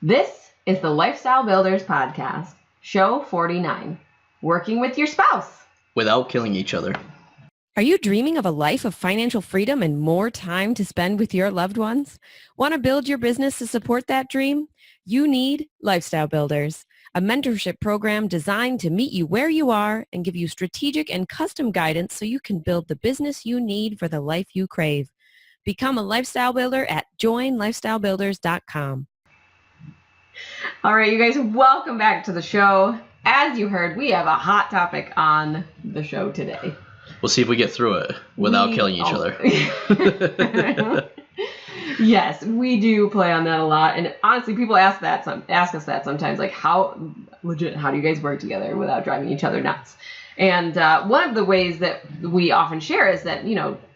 This is the Lifestyle Builders Podcast, show 49, working with your spouse. Without killing each other. Are you dreaming of a life of financial freedom and more time to spend with your loved ones? Want to build your business to support that dream? You need Lifestyle Builders, a mentorship program designed to meet you where you are and give you strategic and custom guidance so you can build the business you need for the life you crave. Become a lifestyle builder at joinlifestylebuilders.com. All right, you guys, welcome back to the show. As you heard, we have a hot topic on the show today. We'll see if we get through it without killing each other. Yes, we do play on that a lot. And honestly, people ask us that sometimes, like how do you guys work together without driving each other nuts? And one of the ways that we often share is that,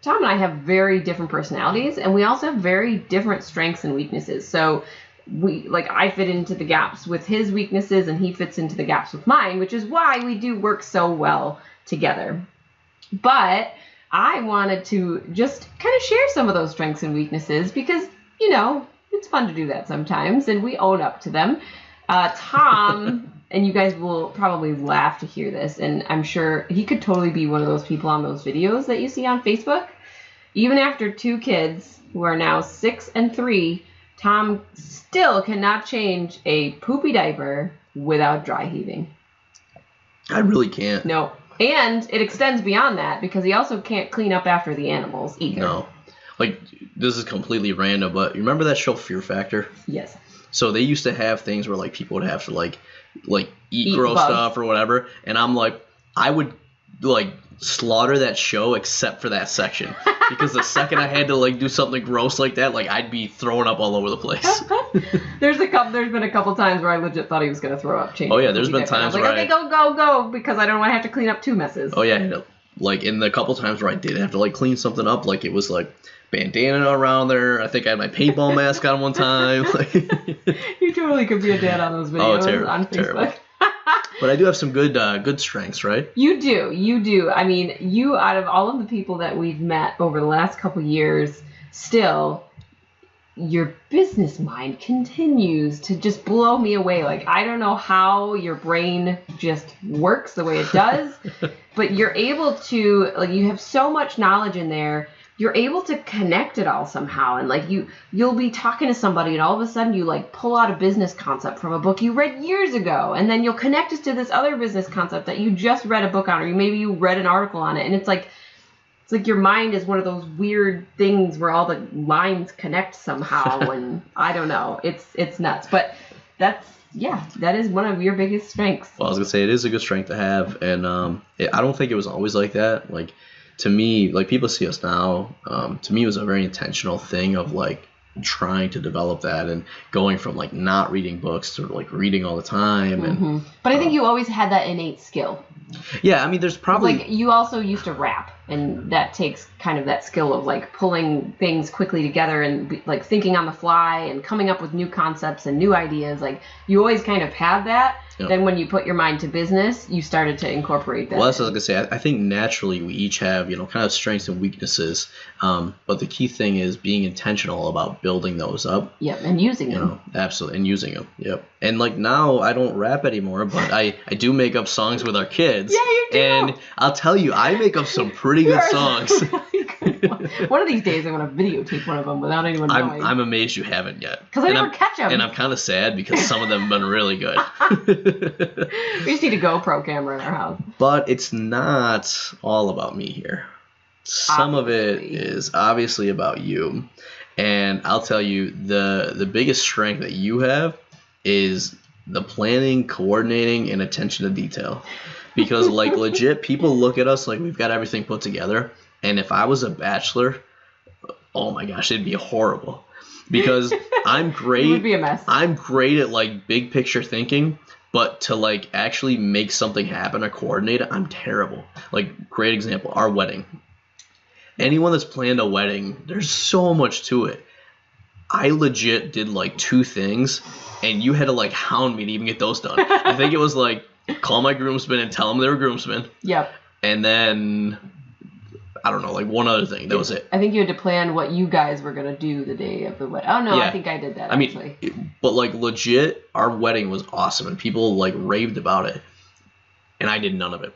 Tom and I have very different personalities, and we also have very different strengths and weaknesses. So I fit into the gaps with his weaknesses, and he fits into the gaps with mine, which is why we do work so well together. But I wanted to just kind of share some of those strengths and weaknesses because, it's fun to do that sometimes, and we own up to them. Tom, and you guys will probably laugh to hear this, and I'm sure he could totally be one of those people on those videos that you see on Facebook. Even after 2 kids who are now 6 and 3, Tom still cannot change a poopy diaper without dry heaving. I really can't. No. And it extends beyond that because he also can't clean up after the animals either. No. This is completely random, but you remember that show Fear Factor? Yes. So they used to have things where people would have to eat gross bugs. stuff or whatever, and I'm I would slaughter that show except for that section because the second I had to do something gross like that, I'd be throwing up all over the place. There's been a couple times where I legit thought he was going to throw up. Oh yeah, there's been times where okay, go because I don't want to have to clean up 2 messes. Oh yeah, in the couple times where I did have to clean something up, it was bandana around there. I think I had my paintball mask on one time. You totally could be a dad on those videos on Facebook. Terrible. But I do have some good strengths, right? You do. I mean, you, out of all of the people that we've met over the last couple years, still, your business mind continues to just blow me away. I don't know how your brain just works the way it does, but you're able to, you have so much knowledge in there. You're able to connect it all somehow. And you'll be talking to somebody and all of a sudden you pull out a business concept from a book you read years ago. And then you'll connect it to this other business concept that you just read a book on, or maybe you read an article on it. And it's like your mind is one of those weird things where all the lines connect somehow. And I don't know, it's nuts. But that is one of your biggest strengths. Well, I was going to say it is a good strength to have. And I don't think it was always like that. To me, people see us now, to me it was a very intentional thing of trying to develop that and going from not reading books to reading all the time. And But I think you always had that innate skill. Yeah, I mean there's probably you also used to rap, and that takes kind of that skill of pulling things quickly together and thinking on the fly and coming up with new concepts and new ideas. You always kind of have that. Yep. Then when you put your mind to business, you started to incorporate that. Well, that's what I was going to say. I think naturally we each have, kind of strengths and weaknesses. But the key thing is being intentional about building those up. Yep, and using them. Absolutely, and using them. Yep. And now I don't rap anymore, but I do make up songs with our kids. Yeah, you do. And I'll tell you, I make up some pretty good songs. One of these days I'm going to videotape one of them without anyone knowing. I'm amazed you haven't yet. Because I never catch them. And I'm kind of sad because some of them have been really good. We just need a GoPro camera in our house. But it's not all about me here. Some of it is obviously about you. And I'll tell you, the biggest strength that you have is the planning, coordinating, and attention to detail. Because legit, people look at us like we've got everything put together. And if I was a bachelor, oh my gosh, it'd be horrible. Because I'm great. It would be a mess. I'm great at big picture thinking, but to actually make something happen or coordinate it, I'm terrible. Great example, our wedding. Anyone that's planned a wedding, there's so much to it. I legit did 2 things, and you had to hound me to even get those done. I think it was call my groomsmen and tell them they were groomsmen. Yep. And then I don't know, like one other thing. That was it. I think you had to plan what you guys were going to do the day of the wedding. Oh, no, I think I did that, actually. But like legit, our wedding was awesome and people like raved about it. And I did none of it.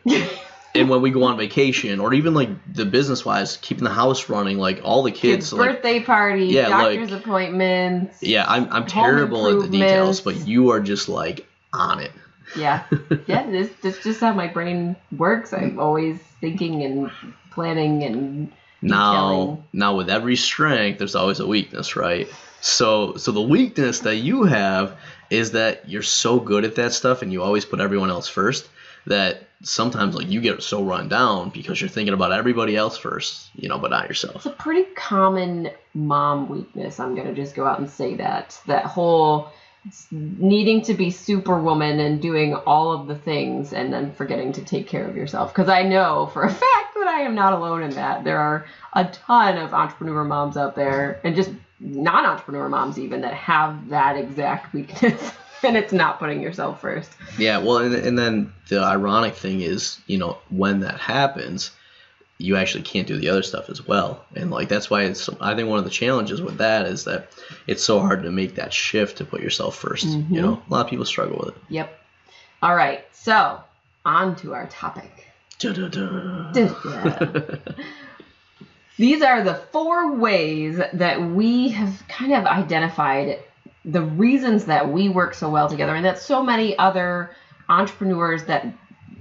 And when we go on vacation, or even like the business-wise, keeping the house running, like all the kids, birthday party, doctor's appointments. Yeah, I'm terrible at the details, but you are just like on it. Yeah, that's just how my brain works. I'm always thinking and planning and detailing. Now with every strength, there's always a weakness, right? So the weakness that you have is that you're so good at that stuff, and you always put everyone else first, that sometimes like you get so run down because you're thinking about everybody else first, but not yourself. It's a pretty common mom weakness. I'm gonna just go out and say that whole needing to be superwoman and doing all of the things and then forgetting to take care of yourself. Because I know for a fact that I am not alone in that. There are a ton of entrepreneur moms out there, and just non-entrepreneur moms even, that have that exact weakness. And it's not putting yourself first. Yeah, well, and then the ironic thing is, when that happens, you actually can't do the other stuff as well. And like that's why I think one of the challenges with that is that it's so hard to make that shift to put yourself first. Mm-hmm. A lot of people struggle with it. Yep. All right, so on to our topic. These are the 4 ways that we have kind of identified the reasons that we work so well together, and that so many other entrepreneurs that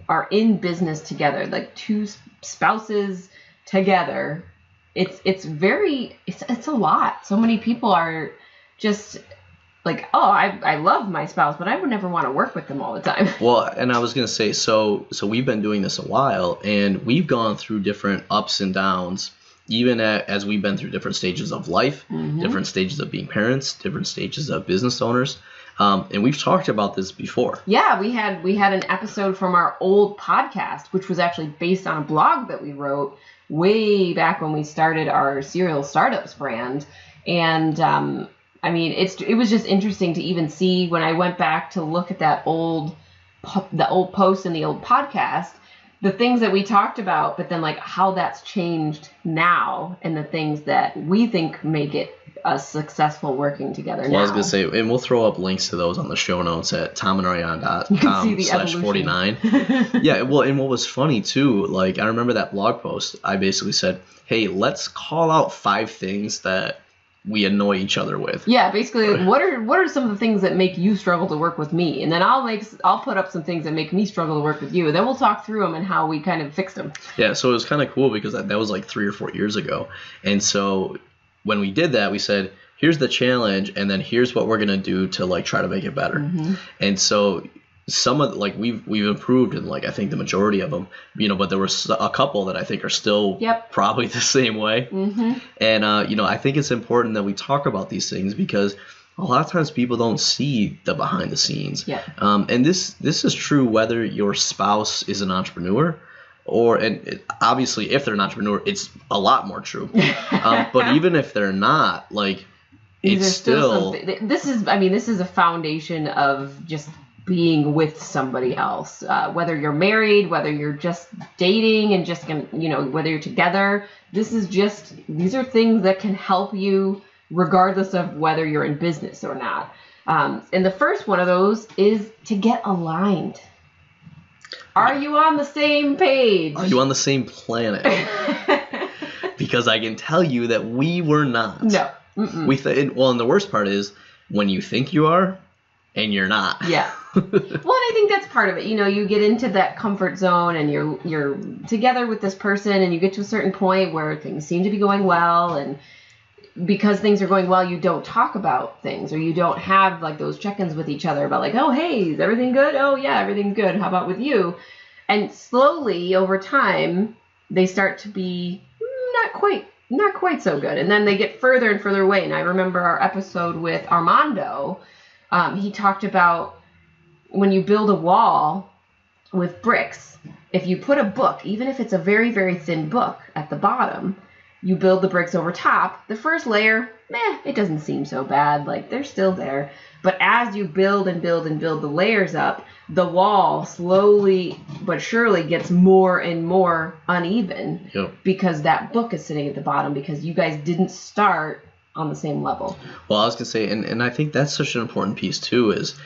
are in business together, like 2 spouses together, it's a lot. So many people are just like, oh, I love my spouse, but I would never want to work with them all the time. Well, and I was gonna say, so we've been doing this a while, and we've gone through different ups and downs, even as we've been through different stages of life, mm-hmm. different stages of being parents, different stages of business owners. And we've talked about this before. Yeah, we had an episode from our old podcast, which was actually based on a blog that we wrote way back when we started our Serial Startups brand. And it was just interesting to even see when I went back to look at the old post in the old podcast, the things that we talked about, but then like how that's changed now, and the things that we think make it us successful working together now. Well, I was going to say, and we'll throw up links to those on the show notes at tomandariana.com/49. Yeah, well, and what was funny too, like I remember that blog post, I basically said, hey, let's call out 5 things that we annoy each other with. Yeah, basically, what are some of the things that make you struggle to work with me? And then I'll put up some things that make me struggle to work with you. And then we'll talk through them and how we kind of fixed them. Yeah, so it was kind of cool because that was like 3 or 4 years ago. And so when we did that, we said, here's the challenge, and then here's what we're going to do to like try to make it better. Mm-hmm. And so some of we've improved in like I think the majority of them, but there were a couple that I think are still probably the same way. Mm-hmm. And I think it's important that we talk about these things because a lot of times people don't see the behind the scenes. Yeah. And this is true whether your spouse is an entrepreneur obviously if they're an entrepreneur, it's a lot more true. But even if they're not, like it's still this is a foundation of just being with somebody else, whether you're married, whether you're just dating and just gonna, whether you're together, these are things that can help you regardless of whether you're in business or not. And the first one of those is to get aligned. Are you on the same page? Are you on the same planet? Because I can tell you that we were not. No. And the worst part is when you think you are and you're not. Yeah. Well, and I think that's part of it. You get into that comfort zone and you're together with this person and you get to a certain point where things seem to be going well, and because things are going well, you don't talk about things, or you don't have like those check-ins with each other about like, oh, hey, is everything good? Oh, yeah, everything's good. How about with you? And slowly over time, they start to be not quite so good. And then they get further and further away. And I remember our episode with Armando. He talked about when you build a wall with bricks, if you put a book, even if it's a very, very thin book at the bottom, you build the bricks over top. The first layer, it doesn't seem so bad. Like, they're still there. But as you build and build and build the layers up, the wall slowly but surely gets more and more uneven. Yep. Because that book is sitting at the bottom because you guys didn't start on the same level. Well, I was going to say, and I think that's such an important piece too, is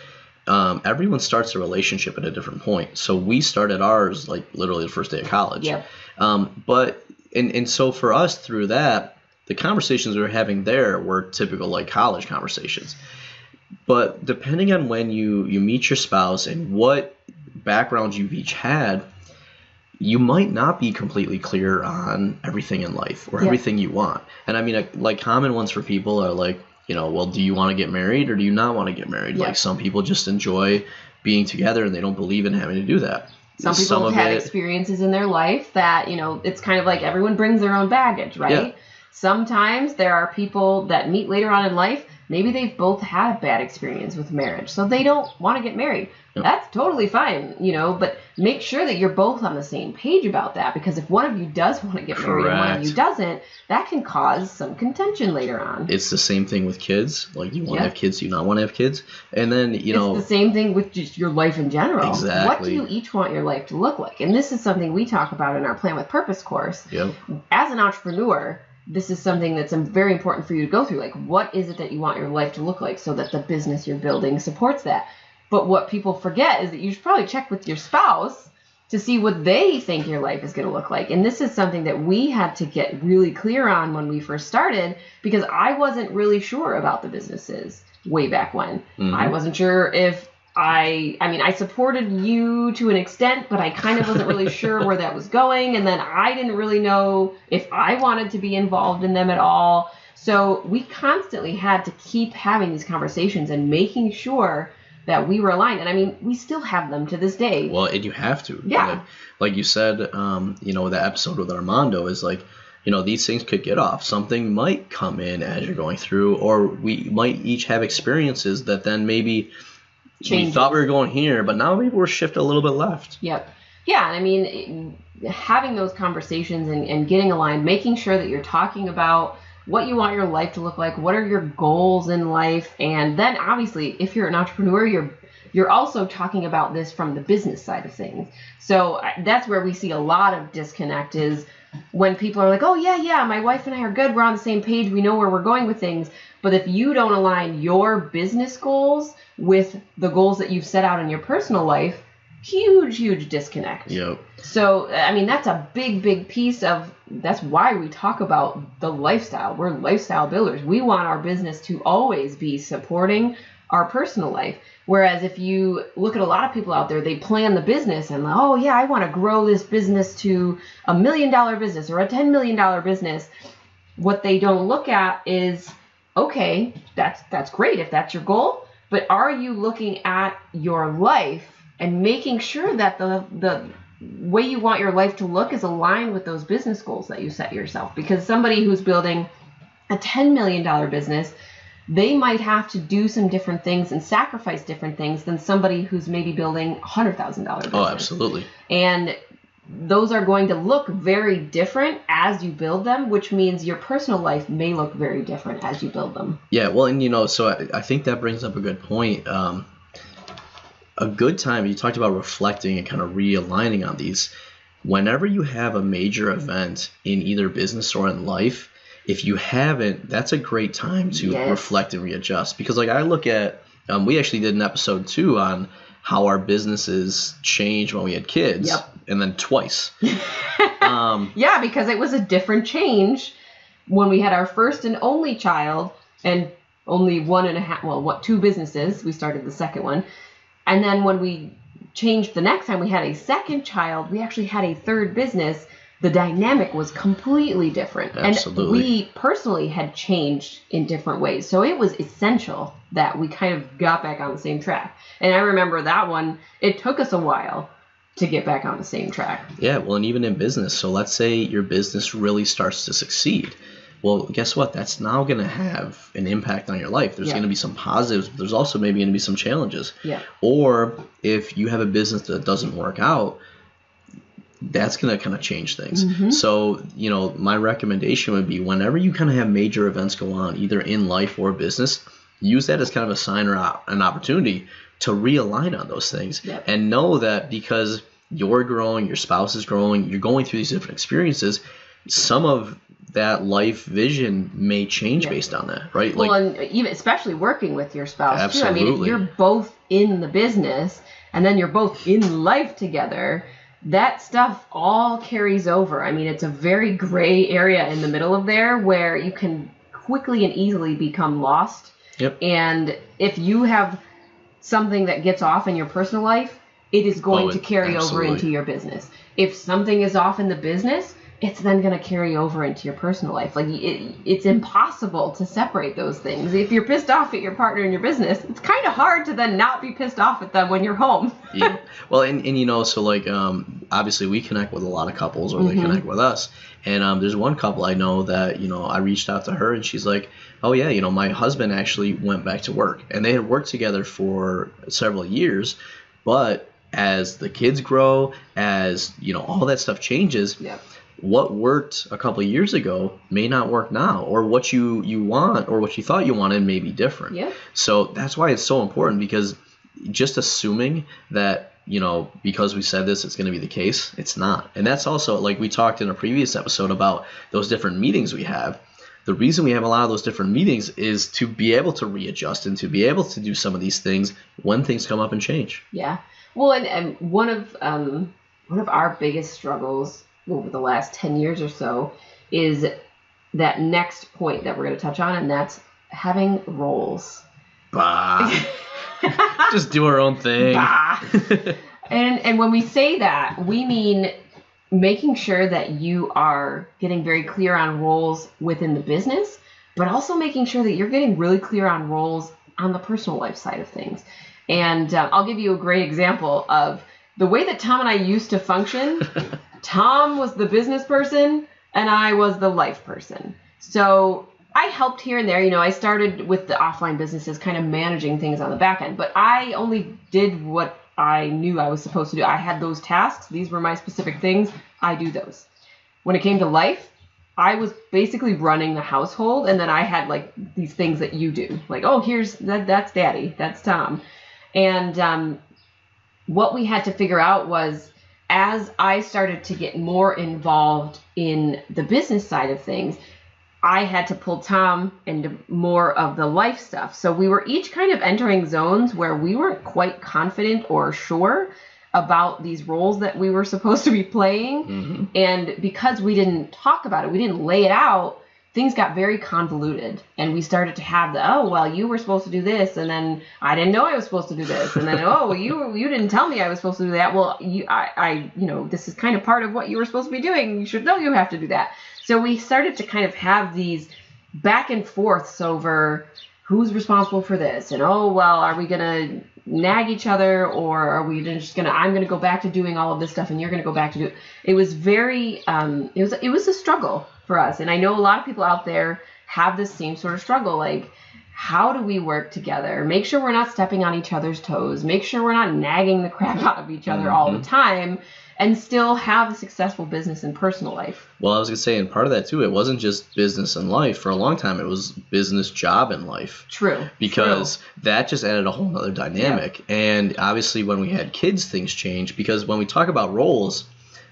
everyone starts a relationship at a different point. So we started ours like literally the first day of college. Yep. And so for us through that, the conversations we were having there were typical like college conversations. But depending on when you meet your spouse and what backgrounds you've each had, you might not be completely clear on everything in life or everything you want. And I mean, like common ones for people are like, well, do you want to get married or do you not want to get married? Like some people just enjoy being together and they don't believe in having to do that. Some people have had experiences in their life that, it's kind of like everyone brings their own baggage, right? Yeah. Sometimes there are people that meet later on in life. Maybe they've both had a bad experience with marriage, so they don't want to get married. Yep. That's totally fine, but make sure that you're both on the same page about that, because if one of you does want to get married and one of you doesn't, that can cause some contention later on. It's the same thing with kids. Like, you want to have kids, do you not want to have kids? And then, It's the same thing with just your life in general. Exactly. What do you each want your life to look like? And this is something we talk about in our Plan with Purpose course. Yep. As an entrepreneur, this is something that's very important for you to go through. Like, what is it that you want your life to look like so that the business you're building supports that? But what people forget is that you should probably check with your spouse to see what they think your life is going to look like. And this is something that we had to get really clear on when we first started, because I wasn't really sure about the businesses way back when. Mm-hmm. I wasn't sure if I supported you to an extent, but I kind of wasn't really sure where that was going. And then I didn't really know if I wanted to be involved in them at all. So we constantly had to keep having these conversations and making sure that we were aligned. And we still have them to this day. Well, and you have to. Yeah. Like you said, that episode with Armando is like, these things could get off. Something might come in as you're going through, or we might each have experiences that then maybe we thought we were going here, but now maybe we're shifted a little bit left. Yep. Yeah, having those conversations and getting aligned, making sure that you're talking about what you want your life to look like, what are your goals in life, and then obviously if you're an entrepreneur, you're also talking about this from the business side of things. So that's where we see a lot of disconnect is when people are like, oh yeah, my wife and I are good, we're on the same page, we know where we're going with things. But if you don't align your business goals with the goals that you've set out in your personal life, huge disconnect. Yep. So, that's a big piece of, that's why we talk about the lifestyle. We're lifestyle builders. We want our business to always be supporting our personal life. Whereas if you look at a lot of people out there, they plan the business and, oh yeah, I want to grow this business to $1 million business or a $10 million business. What they don't look at is, okay, that's great if that's your goal, but are you looking at your life and making sure that the way you want your life to look is aligned with those business goals that you set yourself? Because somebody who's building a $10 million business, they might have to do some different things and sacrifice different things than somebody who's maybe building a $100,000 business. Oh, absolutely. And those are going to look very different as you build them, which means your personal life may look very different as you build them. Yeah, well, and so I think that brings up a good point. A good time, you talked about reflecting and kind of realigning on these. Whenever you have a major event in either business or in life, if you haven't, that's a great time to reflect and readjust. Because like I look at, we actually did an episode too on how our businesses changed when we had kids. Yep. And then twice. Yeah, because it was a different change when we had our first and only child and only 2 businesses. We started the second one. And then when we changed the next time we had a second child, we actually had a third business. The dynamic was completely different. Absolutely. And we personally had changed in different ways. So it was essential that we kind of got back on the same track. And I remember that one, it took us a while to get back on the same track. Yeah, well, and even in business. So let's say your business really starts to succeed. Well, guess what? That's now going to have an impact on your life. There's going to be some positives, but there's also maybe going to be some challenges. Yeah. Or if you have a business that doesn't work out, that's going to kind of change things. So, you know, my recommendation would be whenever you kind of have major events go on, either in life or business, use that as kind of a sign or an opportunity to realign on those things. And know that because you're growing, your spouse is growing, you're going through these different experiences, some of that life vision may change based on that, right? Well, and even especially working with your spouse absolutely. too. I mean, if you're both in the business and then you're both in life together, that stuff all carries over. I mean, it's a very gray area in the middle of there where you can quickly and easily become lost. And if you have something that gets off in your personal life, it is going to carry over into your business. If something is off in the business, it's then going to carry over into your personal life. Like it's impossible to separate those things. If you're pissed off at your partner in your business, it's kind of hard to then not be pissed off at them when you're home. Well, and you know, so like obviously we connect with a lot of couples, or they connect with us. And there's one couple I know that, you know, I reached out to her and she's like, oh yeah, you know, my husband actually went back to work, and they had worked together for several years, but as the kids grow, as you know, all that stuff changes. What worked a couple of years ago may not work now, or what you want or what you thought you wanted may be different. So that's why it's so important, because just assuming that, you know, because we said this, it's going to be the case, it's not. And that's also, like we talked in a previous episode about those different meetings we have. The reason we have a lot of those different meetings is to be able to readjust and to be able to do some of these things when things come up and change. Well, and one of our biggest struggles over the last 10 years or so is that next point that we're going to touch on, and that's having roles. Just do our own thing. And when we say that, we mean making sure that you are getting very clear on roles within the business, but also making sure that you're getting really clear on roles on the personal life side of things. And I'll give you a great example of the way that Tom and I used to function. Tom was the business person and I was the life person. So I helped here and there. You know, I started with the offline businesses, kind of managing things on the back end, but I only did what I knew I was supposed to do. I had those tasks. These were my specific things. I do those. When it came to life, I was basically running the household, and then I had like these things that you do. Like, oh, that's Daddy, that's Tom. And what we had to figure out was, as I started to get more involved in the business side of things, I had to pull Tom into more of the life stuff. So we were each kind of entering zones where we weren't quite confident or sure about these roles that we were supposed to be playing. And because we didn't talk about it, we didn't lay it out, things got very convoluted. And we started to have you were supposed to do this, and then I didn't know I was supposed to do this, and then you didn't tell me I was supposed to do that. Well, I this is kind of part of what you were supposed to be doing. You should know you have to do that. So we started to kind of have these back and forths over who's responsible for this, and are we gonna nag each other, or are we just gonna? I'm gonna go back to doing all of this stuff, and you're gonna go back to do it. It was very it was a struggle for us. And I know a lot of people out there have this same sort of struggle. Like, how do we work together? Make sure we're not stepping on each other's toes. Make sure we're not nagging the crap out of each other all the time, and still have a successful business and personal life. Well, I was going to say, and part of that too, it wasn't just business and life. For a long time, it was business, job, and life. True. Because that just added a whole nother dynamic. Yep. And obviously when we had kids, things changed, because when we talk about roles,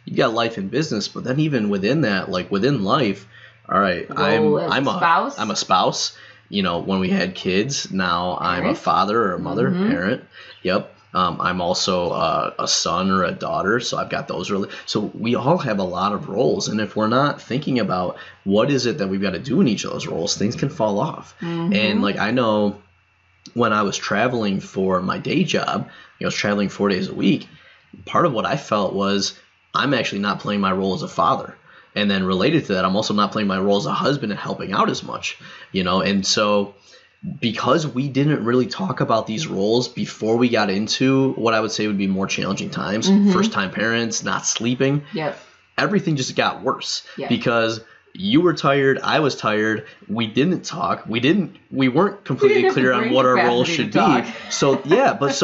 you got life and business, but then even within that, like within life, all right, I'm a spouse. You know, when we had kids, now I'm a father or a mother, parent. Yep. I'm also a son or a daughter, so I've got those. So we all have a lot of roles, and if we're not thinking about what is it that we've got to do in each of those roles, things can fall off. And like, I know when I was traveling for my day job, I was traveling 4 days a week. Part of what I felt was, I'm actually not playing my role as a father. And then related to that, I'm also not playing my role as a husband and helping out as much, you know? And so because we didn't really talk about these roles before we got into what I would say would be more challenging times, first-time parents, not sleeping, everything just got worse because you were tired, I was tired, we didn't talk, we weren't completely clear on what our roles should be. So,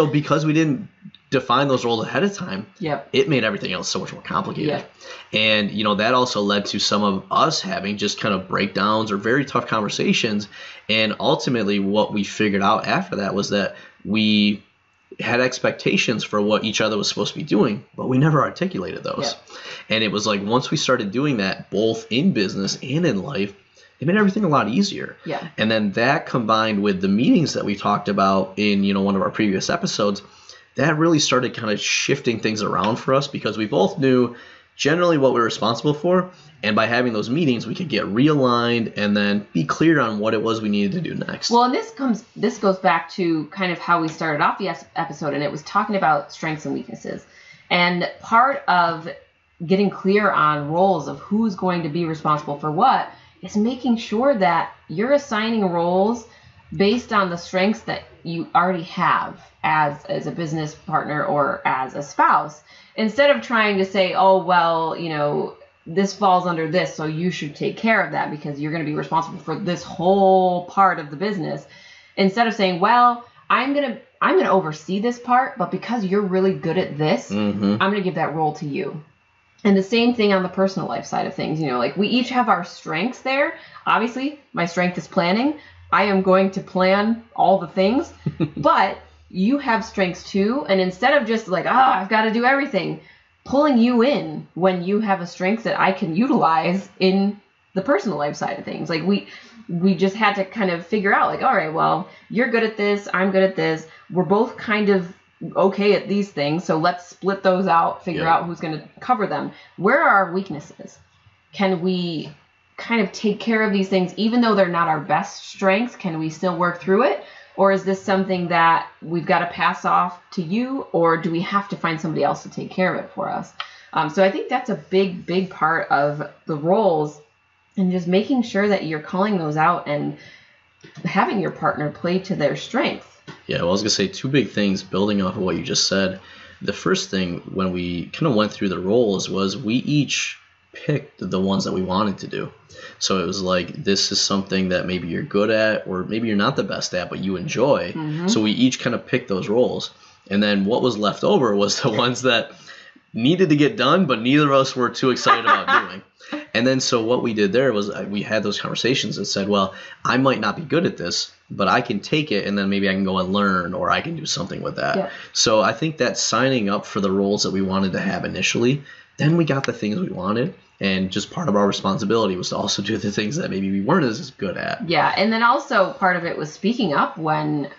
because we didn't define those roles ahead of time, Yep. it made everything else so much more complicated. Yep. And, that also led to some of us having just kind of breakdowns or very tough conversations. And ultimately what we figured out after that was that we had expectations for what each other was supposed to be doing, but we never articulated those. Yep. And it was like once we started doing that, both in business and in life, it made everything a lot easier. Yeah. And then that combined with the meetings that we talked about in, one of our previous episodes, that really started kind of shifting things around for us because we both knew generally what we were responsible for. And by having those meetings, we could get realigned and then be clear on what it was we needed to do next. Well, and this goes back to kind of how we started off the episode, and it was talking about strengths and weaknesses. And part of getting clear on roles of who's going to be responsible for what is making sure that you're assigning roles based on the strengths that you already have as a business partner or as a spouse, instead of trying to say, oh, well, this falls under this, so you should take care of that because you're going to be responsible for this whole part of the business. Instead of saying, well, I'm going to oversee this part, but because you're really good at this, I'm going to give that role to you. And the same thing on the personal life side of things, like we each have our strengths there. Obviously, my strength is planning. I am going to plan all the things, but you have strengths too. And instead of just like, I've got to do everything, pulling you in when you have a strength that I can utilize in the personal life side of things. Like we just had to kind of figure out like, all right, well, you're good at this. I'm good at this. We're both kind of okay at these things. So let's split those out, figure out who's going to cover them. Where are our weaknesses? Can we kind of take care of these things, even though they're not our best strengths? Can we still work through it? Or is this something that we've got to pass off to you, or do we have to find somebody else to take care of it for us? So I think that's a big, big part of the roles, and just making sure that you're calling those out and having your partner play to their strengths. Yeah, well, I was going to say two big things building off of what you just said. The first thing when we kind of went through the roles was we each picked the ones that we wanted to do. So it was like, this is something that maybe you're good at, or maybe you're not the best at, but you enjoy. So we each kind of picked those roles. And then what was left over was the ones that needed to get done, but neither of us were too excited about doing. And then so what we did there was we had those conversations that said, well, I might not be good at this, but I can take it and then maybe I can go and learn, or I can do something with that. Yeah. So I think that signing up for the roles that we wanted to have initially, then we got the things we wanted. And just part of our responsibility was to also do the things that maybe we weren't as good at. Yeah, and then also part of it was speaking up when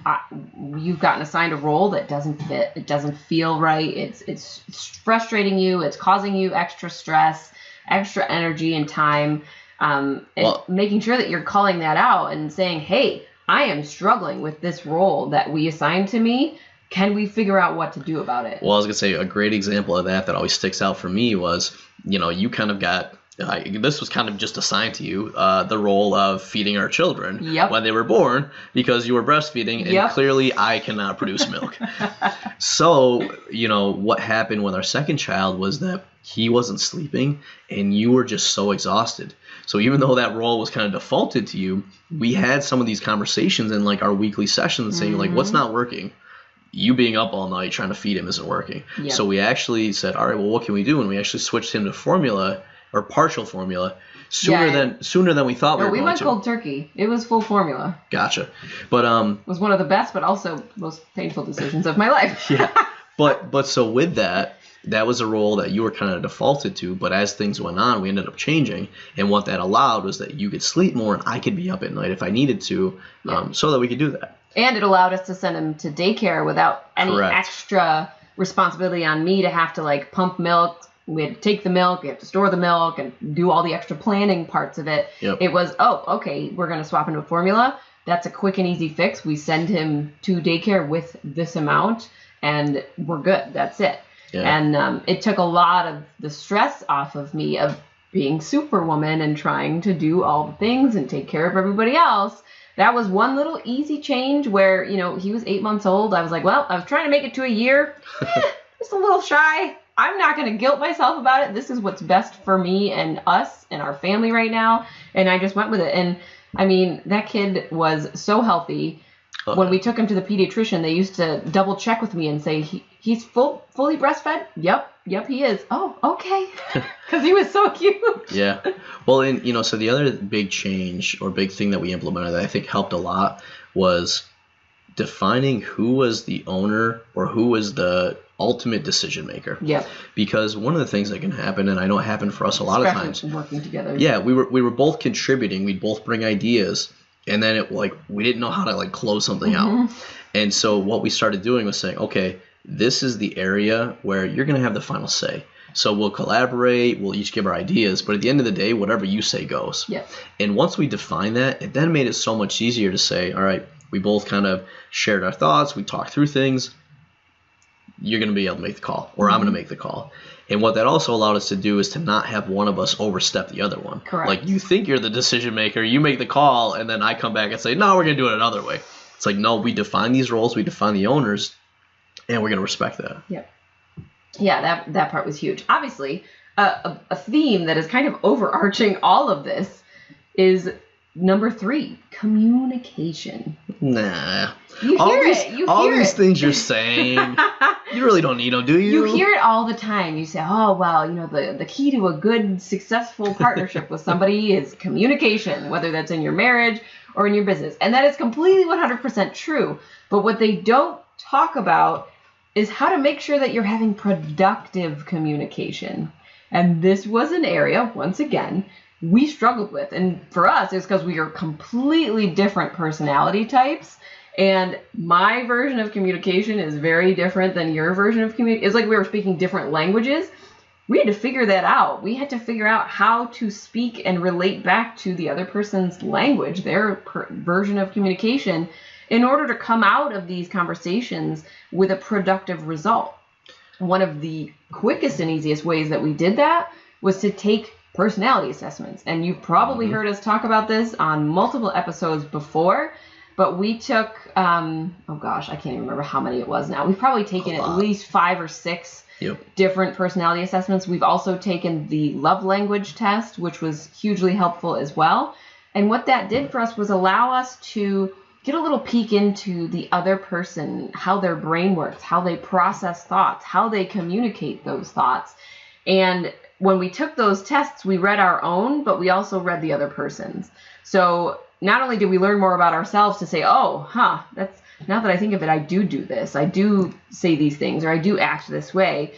you've gotten assigned a role that doesn't fit, it doesn't feel right, it's frustrating you, it's causing you extra stress, extra energy and time, and making sure that you're calling that out and saying, hey, I am struggling with this role that we assigned to me. Can we figure out what to do about it? Well, I was going to say a great example of that always sticks out for me was, you kind of got, this was kind of just assigned to you, the role of feeding our children when they were born because you were breastfeeding and clearly I cannot produce milk. So, what happened with our second child was that he wasn't sleeping and you were just so exhausted. So even though that role was kind of defaulted to you, we had some of these conversations in like our weekly sessions saying like, what's not working? You being up all night trying to feed him isn't working. Yeah. So we actually said, all right, well, what can we do? And we actually switched him to formula or partial formula sooner than we thought we were going to. We went cold turkey. It was full formula. Gotcha. But it was one of the best, but also most painful decisions of my life. Yeah. But so with that was a role that you were kind of defaulted to. But as things went on, we ended up changing. And what that allowed was that you could sleep more and I could be up at night if I needed to, so that we could do that. And it allowed us to send him to daycare without any extra responsibility on me to have to like pump milk. We had to take the milk, we have to store the milk and do all the extra planning parts of it. Yep. It was, okay, we're going to swap into a formula. That's a quick and easy fix. We send him to daycare with this amount and we're good. That's it. Yeah. And it took a lot of the stress off of me of being Superwoman and trying to do all the things and take care of everybody else. That was one little easy change where, he was 8 months old. I was like, well, I was trying to make it to a year. Just a little shy. I'm not going to guilt myself about it. This is what's best for me and us and our family right now. And I just went with it. And I mean, that kid was so healthy. When we took him to the pediatrician, they used to double check with me and say, he's fully breastfed? Yep, he is. Oh, okay. Because he was so cute. Yeah. Well, and, so the other big change or big thing that we implemented that I think helped a lot was defining who was the owner or who was the ultimate decision maker. Yep. Because one of the things that can happen, and I know it happened for us a lot of times. Working together. Yeah, we were both contributing. We'd both bring ideas. And then we didn't know how to close something out. And so what we started doing was saying, okay, this is the area where you're going to have the final say. So we'll collaborate, we'll each give our ideas, but at the end of the day, whatever you say goes. Yeah. And once we defined that, it then made it so much easier to say, all right, we both kind of shared our thoughts, we talked through things. You're going to be able to make the call, or I'm going to make the call. And what that also allowed us to do is to not have one of us overstep the other one. Correct. You think you're the decision maker, you make the call, and then I come back and say, no, we're going to do it another way. It's no, we define these roles, we define the owners, and we're going to respect that. Yep. Yeah, that part was huge. Obviously, a theme that is kind of overarching all of this is number 3, communication. Nah. You hear it. All these things you're saying, you really don't need them, do you? You hear it all the time. You say, oh, well, the key to a good, successful partnership with somebody is communication, whether that's in your marriage or in your business. And that is completely 100% true. But what they don't talk about is how to make sure that you're having productive communication. And this was an area, once again, we struggled with. And for us, it's because we are completely different personality types. And my version of communication is very different than your version of communication. It's like we were speaking different languages. We had to figure that out. We had to figure out how to speak and relate back to the other person's language, their version of communication, in order to come out of these conversations with a productive result. One of the quickest and easiest ways that we did that was to take personality assessments. And you've probably heard us talk about this on multiple episodes before, but we took, I can't even remember how many it was now. We've probably taken at least 5 or 6 different personality assessments. We've also taken the love language test, which was hugely helpful as well. And what that did for us was allow us to get a little peek into the other person, how their brain works, how they process thoughts, how they communicate those thoughts. And when we took those tests, we read our own, but we also read the other person's. So not only did we learn more about ourselves to say, that's, now that I think of it, I do this, I do say these things, or I do act this way.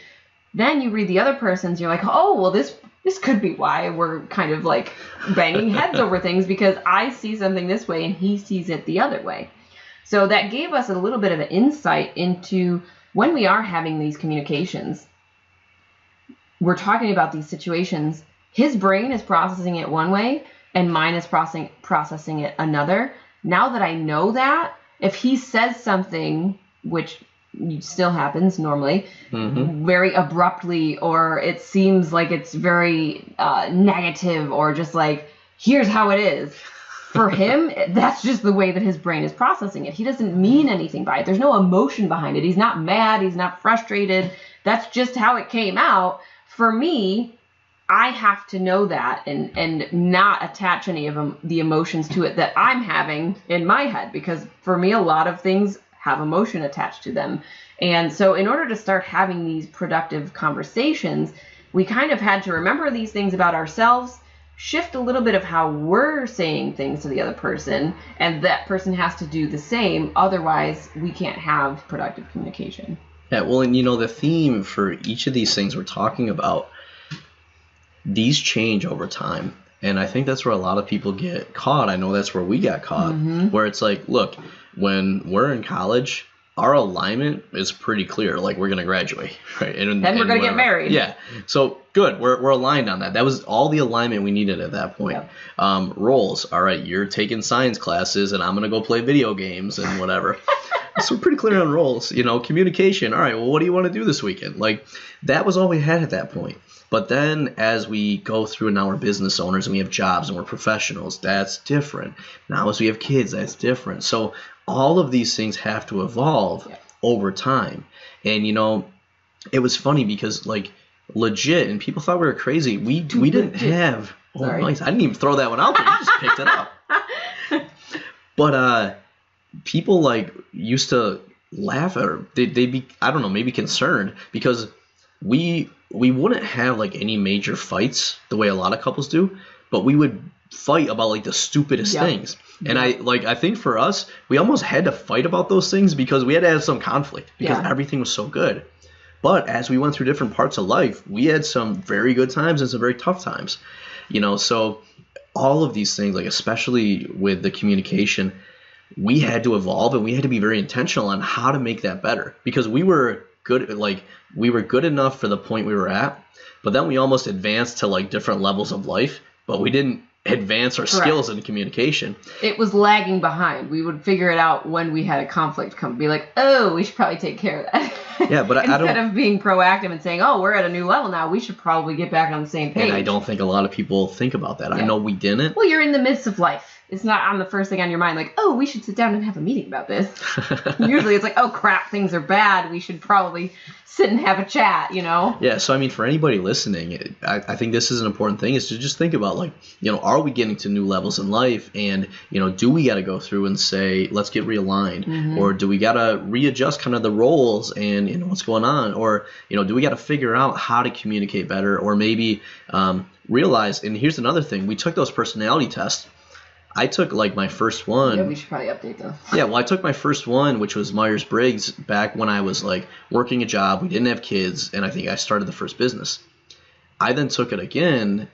Then you read the other person's, you're like, oh, well, this could be why we're kind of banging heads over things, because I see something this way and he sees it the other way. So that gave us a little bit of an insight into when we are having these communications, we're talking about these situations, his brain is processing it one way and mine is processing it another. Now that I know that, if he says something, which still happens normally, very abruptly, or it seems like it's very negative, or just here's how it is. For him, that's just the way that his brain is processing it. He doesn't mean anything by it. There's no emotion behind it. He's not mad. He's not frustrated. That's just how it came out. For me, I have to know that and not attach any of the emotions to it that I'm having in my head, because for me, a lot of things have emotion attached to them. And so in order to start having these productive conversations, we kind of had to remember these things about ourselves, shift a little bit of how we're saying things to the other person, and that person has to do the same. Otherwise, we can't have productive communication. Yeah, well, and the theme for each of these things we're talking about, these change over time. And I think that's where a lot of people get caught. I know that's where we got caught, where it's look, when we're in college, our alignment is pretty clear. We're going to graduate, right? And then we're going to get married. Yeah. So good. We're aligned on that. That was all the alignment we needed at that point. Yep. Roles. All right. You're taking science classes and I'm going to go play video games and whatever. So we're pretty clear on roles, communication. All right. Well, what do you want to do this weekend? That was all we had at that point. But then as we go through, and now we're business owners and we have jobs and we're professionals, that's different. Now as we have kids, that's different. So all of these things have to evolve over time. And, it was funny because legit, and people thought we were crazy. We didn't have, nice. I didn't even throw that one out there. You just picked it up. But people like used to laugh at her. They'd be, I don't know, maybe concerned because we wouldn't have like any major fights the way a lot of couples do, but we would fight about like the stupidest things. And I think for us, we almost had to fight about those things because we had to have some conflict because everything was so good. But as we went through different parts of life, we had some very good times and some very tough times, so all of these things, like especially with the communication, we had to evolve and we had to be very intentional on how to make that better because we were good enough for the point we were at, but then we almost advanced to like different levels of life, but we didn't advance our skills in communication. It was lagging behind. We would figure it out when we had a conflict come, be like, oh, we should probably take care of that. Yeah, but instead of being proactive and saying, oh, we're at a new level now, we should probably get back on the same page. And I don't think a lot of people think about that. I know we didn't. Well, you're in the midst of life. It's not on the first thing on your mind, like, oh, we should sit down and have a meeting about this. Usually it's like, oh, crap, things are bad. We should probably sit and have a chat, Yeah, so I mean, for anybody listening, I think this is an important thing is to just think about, like, are we getting to new levels in life? And, do we got to go through and say, let's get realigned? Mm-hmm. Or do we got to readjust kind of the roles and, what's going on? Or, do we got to figure out how to communicate better? Or maybe realize, and here's another thing, we took those personality tests. I took like my first one. Yeah, we should probably update those. Yeah, well, I took my first one, which was Myers-Briggs, back when I was like working a job. We didn't have kids, and I think I started the first business. I then took it again,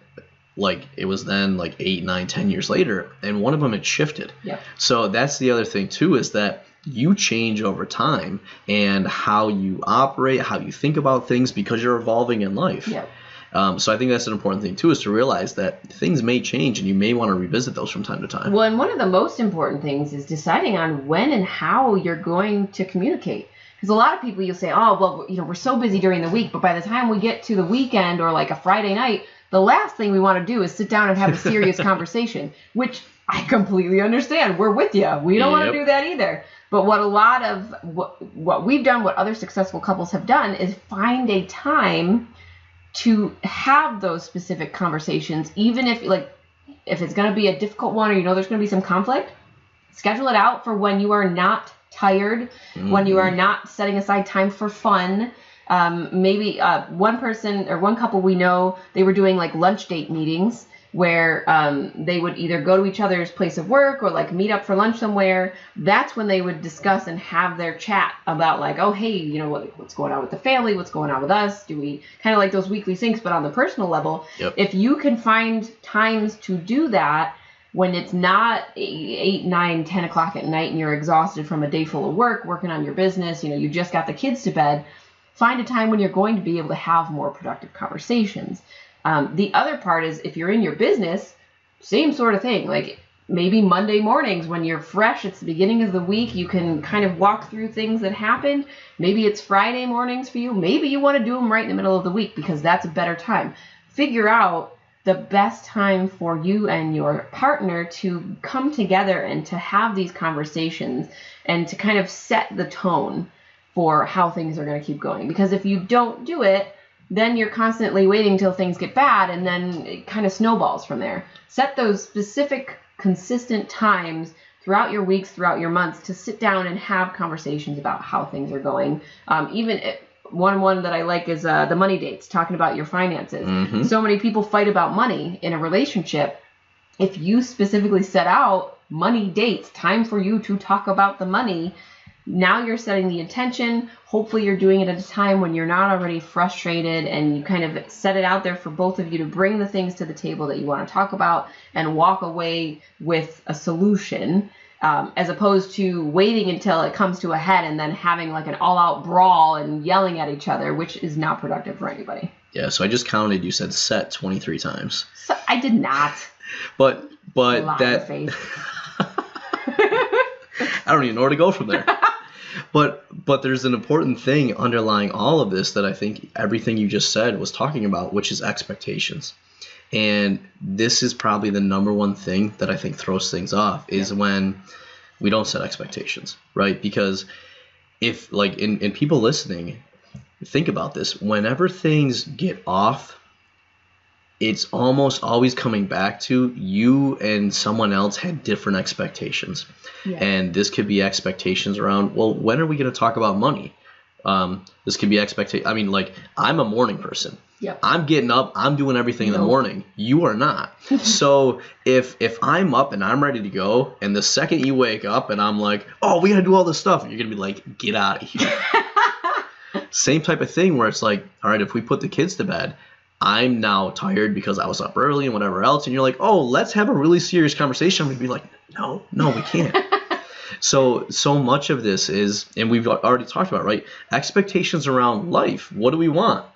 like it was then like 8, 9, 10 years later, and one of them had shifted. Yeah. So that's the other thing too, is that you change over time and how you operate, how you think about things because you're evolving in life. Yeah. So I think that's an important thing, too, is to realize that things may change and you may want to revisit those from time to time. Well, and one of the most important things is deciding on when and how you're going to communicate. Because a lot of people, you'll say, oh, well, we're so busy during the week, but by the time we get to the weekend or like a Friday night, the last thing we want to do is sit down and have a serious conversation, which I completely understand. We're with you. We don't want to do that either. But what a lot of what we've done, what other successful couples have done is find a time to have those specific conversations, even if it's going to be a difficult one or there's going to be some conflict, schedule it out for when you are not tired, when you are not setting aside time for fun. Maybe one person or one couple we know, they were doing like lunch date meetings where they would either go to each other's place of work or like meet up for lunch somewhere. That's when they would discuss and have their chat about like, oh, hey, what's going on with the family? What's going on with us? Do we kind of like those weekly syncs, but on the personal level? Yep. If you can find times to do that when it's not 8, 9, 10 o'clock at night and you're exhausted from a day full of work, working on your business, you just got the kids to bed, find a time when you're going to be able to have more productive conversations. The other part is if you're in your business, same sort of thing. Like maybe Monday mornings when you're fresh, it's the beginning of the week, you can kind of walk through things that happened. Maybe it's Friday mornings for you. Maybe you want to do them right in the middle of the week because that's a better time. Figure out the best time for you and your partner to come together and to have these conversations and to kind of set the tone for how things are going to keep going. Because if you don't do it, then you're constantly waiting till things get bad, and then it kind of snowballs from there. Set those specific, consistent times throughout your weeks, throughout your months, to sit down and have conversations about how things are going. One that I like is the money dates, talking about your finances. Mm-hmm. So many people fight about money in a relationship. If you specifically set out money dates, time for you to talk about the money, now you're setting the intention. Hopefully you're doing it at a time when you're not already frustrated, and you kind of set it out there for both of you to bring the things to the table that you want to talk about and walk away with a solution, as opposed to waiting until it comes to a head and then having like an all-out brawl and yelling at each other, which is not productive for anybody. Yeah, so I just counted. You said set 23 times. So, I did not. But that... face. I don't even know where to go from there. But there's an important thing underlying all of this that I think everything you just said was talking about, which is expectations. And this is probably the number one thing that I think throws things off is when we don't set expectations, right? Because if like in people listening, think about this. Whenever things get off, it's almost always coming back to you and someone else had different expectations. Yeah. And this could be expectations around, well, when are we going to talk about money? This could be expectation. I mean, like, I'm a morning person. Yep. I'm getting up. I'm doing everything in the morning. You are not. So if I'm up and I'm ready to go, and the second you wake up and I'm like, oh, we got to do all this stuff, you're going to be like, get out of here. Same type of thing where it's like, all right, if we put the kids to bed, I'm now tired because I was up early and whatever else. And you're like, oh, let's have a really serious conversation. I'm going to be like, no, we can't. So much of this is, and we've already talked about, right? Expectations around life. What do we want?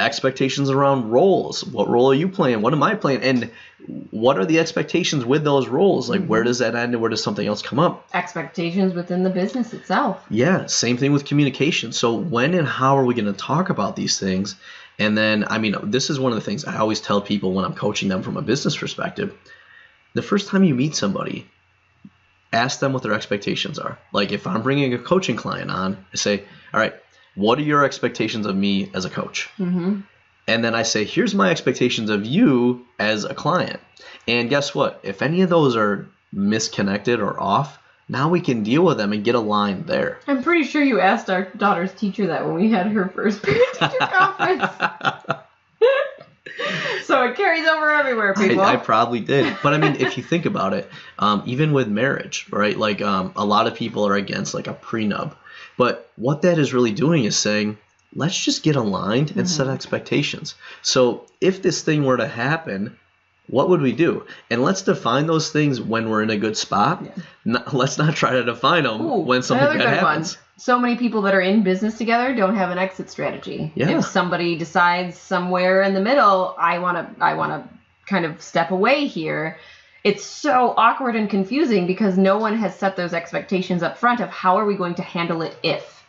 Expectations around roles. What role are you playing? What am I playing? And what are the expectations with those roles? Like, where does that end and where does something else come up? Expectations within the business itself. Yeah, same thing with communication. So when and how are we going to talk about these things? And then, I mean, this is one of the things I always tell people when I'm coaching them from a business perspective. The first time you meet somebody, ask them what their expectations are. Like, if I'm bringing a coaching client on, I say, all right, what are your expectations of me as a coach? Mm-hmm. And then I say, here's my expectations of you as a client. And guess what? If any of those are misconnected or off, now we can deal with them and get aligned there. I'm pretty sure you asked our daughter's teacher that when we had her first parent-teacher conference. So it carries over everywhere, people. I probably did. But I mean, if you think about it, even with marriage, right? Like a lot of people are against like a prenup. But what that is really doing is saying, let's just get aligned and set expectations. So if this thing were to happen, what would we do? And let's define those things when we're in a good spot. Yeah. Let's not try to define them when something bad happens. One. So many people that are in business together don't have an exit strategy. Yeah. If somebody decides somewhere in the middle, I want to kind of step away here, it's so awkward and confusing because no one has set those expectations up front of how are we going to handle it if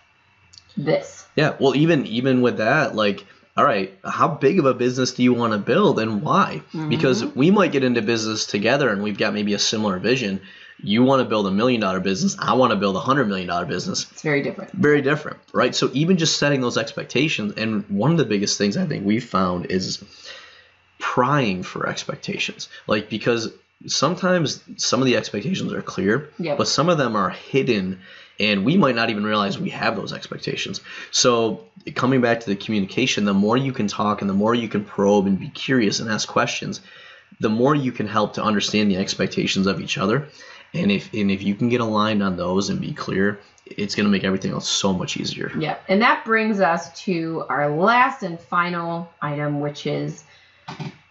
this. Yeah, well, even with that, like, all right, how big of a business do you want to build and why? Mm-hmm. Because we might get into business together and we've got maybe a similar vision. You want to build $1 million business. I want to build a $100 million business. It's very different. Very different, right? So even just setting those expectations, and one of the biggest things I think we've found is prying for expectations. Like, because sometimes some of the expectations are clear, but some of them are hidden, and we might not even realize we have those expectations. So coming back to the communication, the more you can talk and the more you can probe and be curious and ask questions, the more you can help to understand the expectations of each other. And if you can get aligned on those and be clear, it's going to make everything else so much easier. Yeah, and that brings us to our last and final item, which is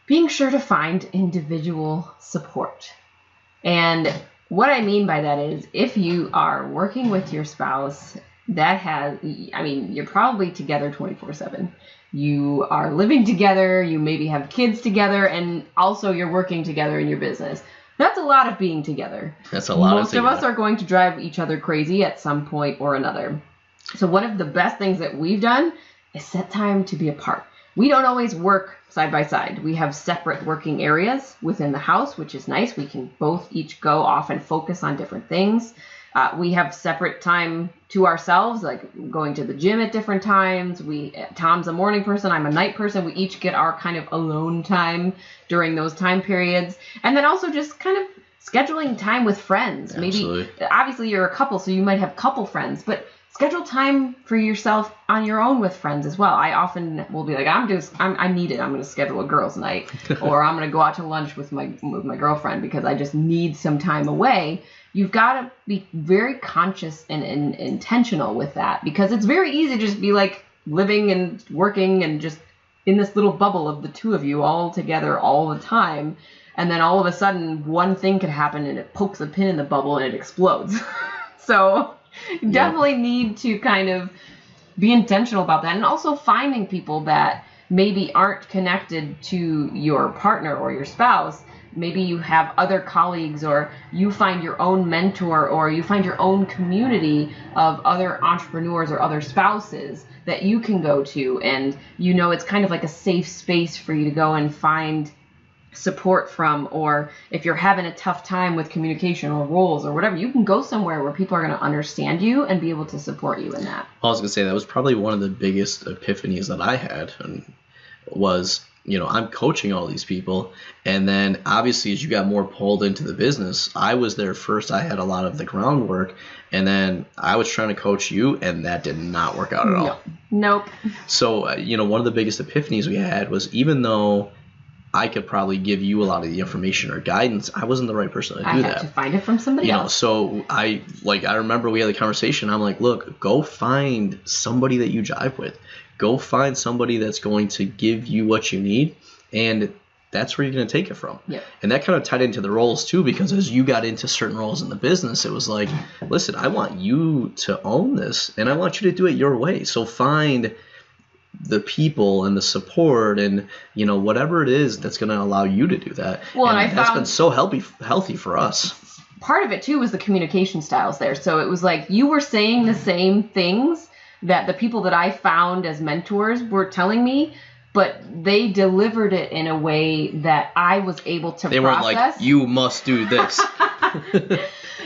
being sure to find individual support. And what I mean by that is if you are working with your spouse, you're probably together 24/7. You are living together, you maybe have kids together, and also you're working together in your business. That's a lot of being together. That's a lot. Most of us are going to drive each other crazy at some point or another. So one of the best things that we've done is set time to be apart. We don't always work side by side. We have separate working areas within the house, which is nice. We can both each go off and focus on different things. We have separate time to ourselves, like going to the gym at different times. Tom's a morning person, I'm a night person. We each get our kind of alone time during those time periods. And then also just kind of scheduling time with friends. Absolutely. Maybe, obviously you're a couple, so you might have couple friends, but schedule time for yourself on your own with friends as well. I often will be like, I need it. I'm going to schedule a girls' night, or I'm going to go out to lunch with my girlfriend because I just need some time away. You've got to be very conscious and intentional with that, because it's very easy to just be like living and working and just in this little bubble of the two of you all together all the time. And then all of a sudden one thing could happen and it pokes a pin in the bubble and it explodes. So you definitely need to kind of be intentional about that. And also finding people that maybe aren't connected to your partner or your spouse. Maybe you have other colleagues, or you find your own mentor, or you find your own community of other entrepreneurs or other spouses that you can go to. And it's kind of like a safe space for you to go and find support from. Or if you're having a tough time with communication or roles or whatever, you can go somewhere where people are going to understand you and be able to support you in that. I was going to say that was probably one of the biggest epiphanies that I had, and was I'm coaching all these people. And then obviously as you got more pulled into the business, I was there first. I had a lot of the groundwork, and then I was trying to coach you, and that did not work out at all. Nope. So, one of the biggest epiphanies we had was, even though I could probably give you a lot of the information or guidance, I wasn't the right person to do that. I had to find it from somebody else. So I remember we had a conversation. I'm like, look, go find somebody that you jive with. Go find somebody that's going to give you what you need, and that's where you're going to take it from. Yeah. And that kind of tied into the roles too, because as you got into certain roles in the business, it was like, listen, I want you to own this, and I want you to do it your way. So find the people and the support and whatever it is that's going to allow you to do that. Well, and that's been so healthy for us. Part of it too was the communication styles there. So it was like you were saying the same things that the people that I found as mentors were telling me, but they delivered it in a way that I was able to process. They weren't like, you must do this.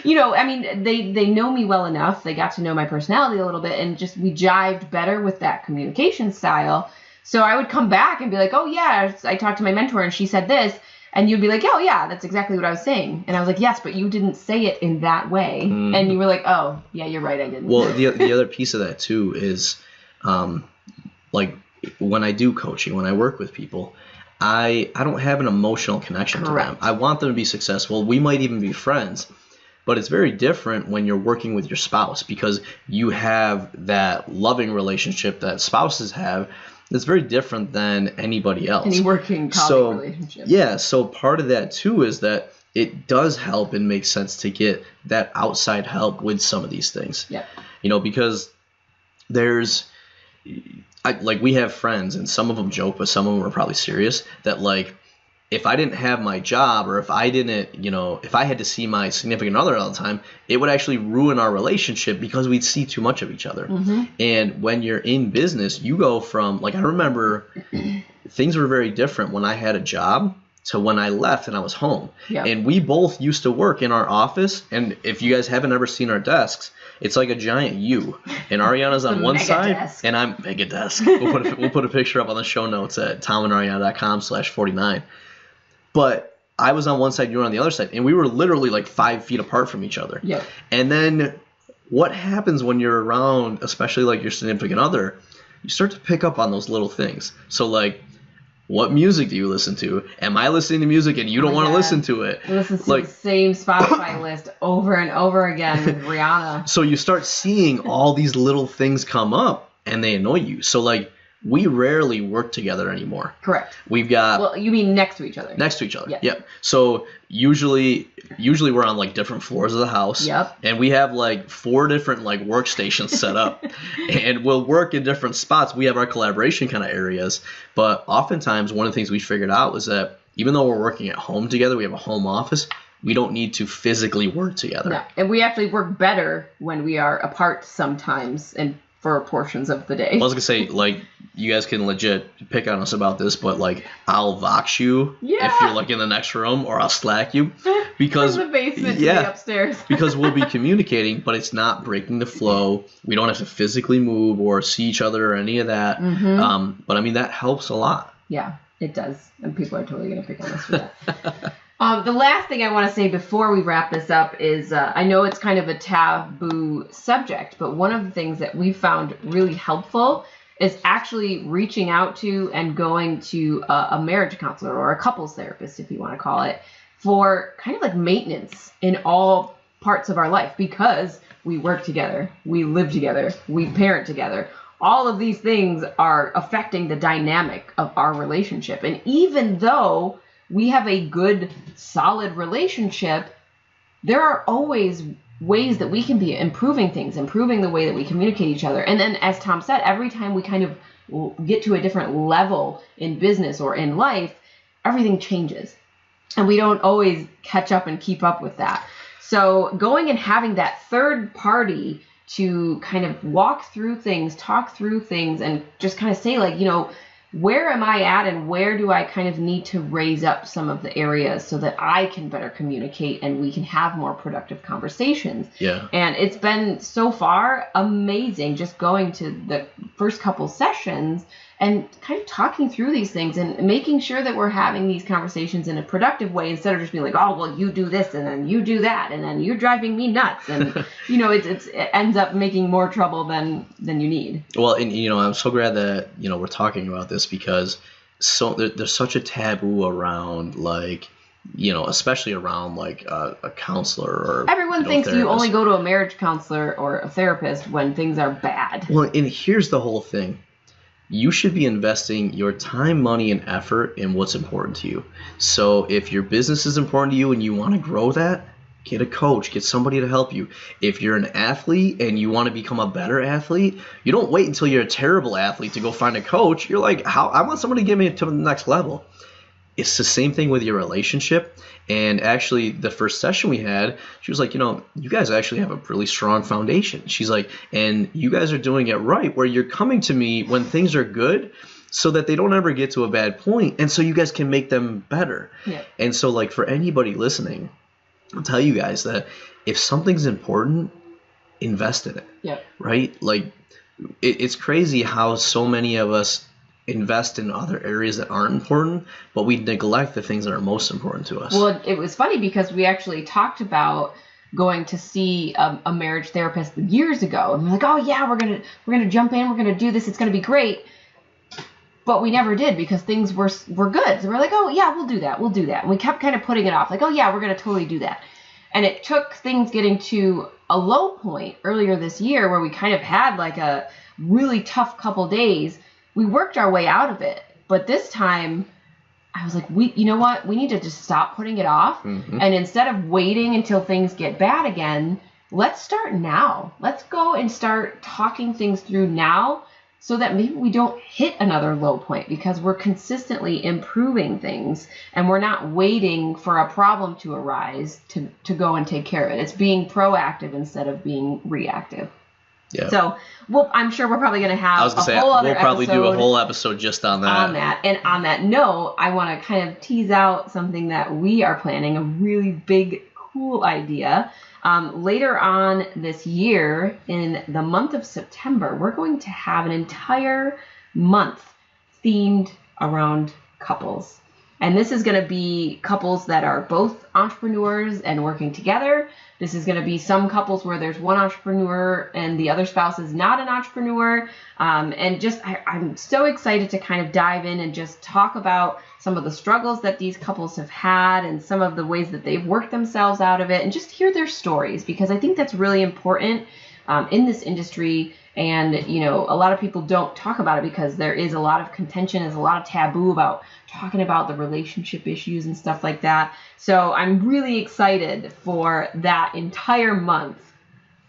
They know me well enough. They got to know my personality a little bit, and just we jived better with that communication style. So I would come back and be like, oh yeah, I talked to my mentor and she said this. And you'd be like, oh yeah, that's exactly what I was saying. And I was like, yes, but you didn't say it in that way. Mm. And you were like, oh yeah, you're right, I didn't. Well, the other piece of that too is, like when I do coaching, when I work with people, I don't have an emotional connection to them. I want them to be successful. We might even be friends. But it's very different when you're working with your spouse, because you have that loving relationship that spouses have. It's very different than anybody else. Any working colleague relationship. Yeah, so part of that too is that it does help and make sense to get that outside help with some of these things. Yeah. Because we have friends, and some of them joke, but some of them are probably serious, that like, if I didn't have my job, or if I didn't, if I had to see my significant other all the time, it would actually ruin our relationship because we'd see too much of each other. Mm-hmm. And when you're in business, you go from, like, I remember things were very different when I had a job to when I left and I was home. Yeah. And we both used to work in our office. And if you guys haven't ever seen our desks, it's like a giant U. And Ariana's on one side, desk. And I'm mega desk. We'll put a picture up on the show notes at tomandariana.com/49. But I was on one side, you were on the other side, and we were literally like 5 feet apart from each other. Yeah. And then what happens when you're around, especially like your significant other, you start to pick up on those little things. So like, what music do you listen to? Am I listening to music and you don't want to listen to it? I listen to the same Spotify list over and over again with Ariana. So you start seeing all these little things come up, and they annoy you. So like, we rarely work together anymore. Correct. We've got... Well, you mean next to each other. Next to each other, yep. So usually we're on like different floors of the house. Yep. And we have like 4 different like workstations set up. And we'll work in different spots. We have our collaboration kind of areas. But oftentimes one of the things we figured out was that even though we're working at home together, we have a home office, we don't need to physically work together. No. And we actually work better when we are apart sometimes and for portions of the day. I was going to say, like, you guys can legit pick on us about this, but, like, I'll vox you if you're, like, in the next room, or I'll slack you. Because from the basement to the upstairs. Because we'll be communicating, but it's not breaking the flow. We don't have to physically move or see each other or any of that. Mm-hmm. But, I mean, that helps a lot. Yeah, it does. And people are totally going to pick on us for that. The last thing I want to say before we wrap this up is I know it's kind of a taboo subject, but one of the things that we found really helpful is actually reaching out to and going to a marriage counselor or a couples therapist, if you want to call it, for kind of like maintenance in all parts of our life, because we work together, we live together, we parent together. All of these things are affecting the dynamic of our relationship. And even though we have a good, solid relationship, there are always ways that we can be improving things, improving the way that we communicate each other. And then, as Tom said, every time we kind of get to a different level in business or in life, everything changes. And we don't always catch up and keep up with that. So going and having that third party to kind of walk through things, talk through things, and just kind of say, like, where am I at, and where do I kind of need to raise up some of the areas so that I can better communicate and we can have more productive conversations. Yeah. And it's been so far amazing just going to the first couple sessions and kind of talking through these things and making sure that we're having these conversations in a productive way instead of just being like, oh, well, you do this and then you do that and then you're driving me nuts. And, you know, it ends up making more trouble than you need. Well, and, you know, I'm so glad that, you know, we're talking about this because there's such a taboo around, like, you know, especially around like a counselor or everyone thinks therapist. You only go to a marriage counselor or a therapist when things are bad. Well, and here's the whole thing. You should be investing your time, money, and effort in what's important to you. So if your business is important to you and you want to grow that, get a coach, get somebody to help you. If you're an athlete and you want to become a better athlete, you don't wait until you're a terrible athlete to go find a coach. You're like, I want somebody to get me to the next level. It's the same thing with your relationship. And actually, the first session we had, she was like, you know, you guys actually have a really strong foundation. She's like, and you guys are doing it right, where you're coming to me when things are good so that they don't ever get to a bad point, and so you guys can make them better. Yeah. And so, like, for anybody listening, I'll tell you guys that if something's important, invest in it. Yeah. Right? Like, it's crazy how so many of us invest in other areas that aren't important, but we neglect the things that are most important to us. Well, it was funny because we actually talked about going to see a marriage therapist years ago, and we're like, oh yeah, we're gonna jump in, we're gonna do this, it's gonna be great. But we never did because things were good. So we're like, oh yeah, we'll do that. And we kept kind of putting it off, like, oh yeah, we're gonna totally do that. And it took things getting to a low point earlier this year where we kind of had like a really tough couple days. We worked our way out of it, but this time I was like, you know what? We need to just stop putting it off. Mm-hmm. And instead of waiting until things get bad again, let's start now. Let's go and start talking things through now so that maybe we don't hit another low point because we're consistently improving things and we're not waiting for a problem to arise to go and take care of it. It's being proactive instead of being reactive. Yeah. So, I'm sure we're probably going to have whole other we'll probably episode do a whole episode just on that. And on that note, I want to kind of tease out something that we are planning, a really big, cool idea. Later on this year, in the month of September, we're going to have an entire month themed around couples. And this is going to be couples that are both entrepreneurs and working together. This is going to be some couples where there's one entrepreneur and the other spouse is not an entrepreneur. And just, I'm so excited to kind of dive in and just talk about some of the struggles that these couples have had and some of the ways that they've worked themselves out of it and just hear their stories, because I think that's really important in this industry. And, you know, a lot of people don't talk about it because there is a lot of contention, there's a lot of taboo about talking about the relationship issues and stuff like that. So I'm really excited for that entire month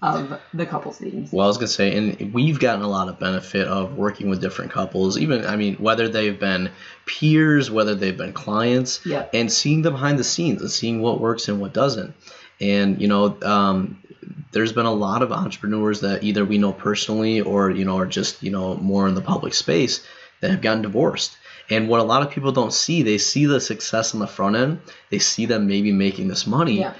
of the couples themes. Well, I was going to say, and we've gotten a lot of benefit of working with different couples, even, I mean, whether they've been peers, whether they've been clients, yep. and seeing them behind the scenes and seeing what works and what doesn't. And, you know, there's been a lot of entrepreneurs that either we know personally or, you know, are just, you know, more in the public space that have gotten divorced. And what a lot of people don't see, they see the success on the front end. They see them maybe making this money. Yeah.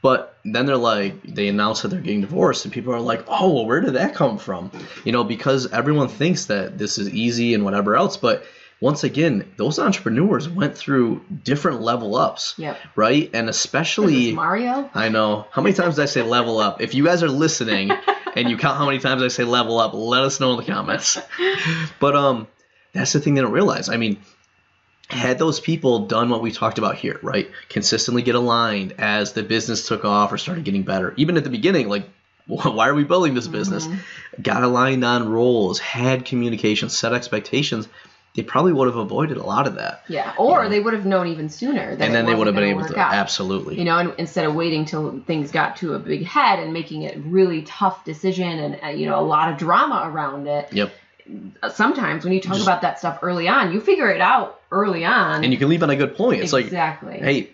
But then they're like, they announce that they're getting divorced, and people are like, oh, well, where did that come from? You know, because everyone thinks that this is easy and whatever else. But once again, those entrepreneurs went through different level ups, yep. right? And especially Mario. I know. How many times did I say level up? If you guys are listening and you count how many times I say level up, let us know in the comments. But that's the thing they don't realize. I mean, had those people done what we talked about here, right? Consistently get aligned as the business took off or started getting better. Even at the beginning, like, why are we building this business? Mm-hmm. Got aligned on roles, had communication, set expectations. They probably would have avoided a lot of that. Yeah, or they would have known even sooner. And then they would have been able to, absolutely. You know, and instead of waiting till things got to a big head and making it really tough decision and, you know, a lot of drama around it. Yep. Sometimes when you talk about that stuff early on, you figure it out early on. And you can leave on a good point. It's exactly. Like, hey,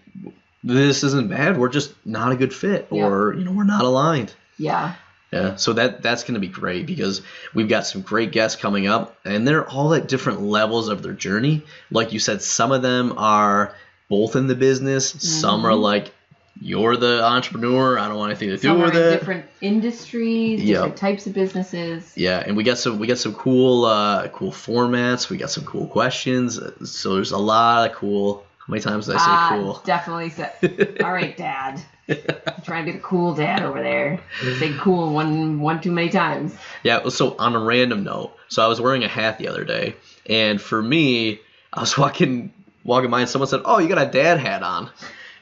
this isn't bad. We're just not a good fit. Yeah. Or, you know, we're not aligned. Yeah. Yeah, so that's going to be great because we've got some great guests coming up, and they're all at different levels of their journey. Like you said, some of them are both in the business. Mm-hmm. Some are like you're the entrepreneur. I don't want anything to do Some with are in it. different industries, different types of businesses. Yeah, and we got some cool formats. We got some cool questions. So there's a lot of cool. How many times did I say cool? Definitely said. All right, Dad. I'm trying to be the cool dad over there. Say cool one too many times. Yeah. So on a random note, so I was wearing a hat the other day, and for me, I was walking by, and someone said, "Oh, you got a dad hat on,"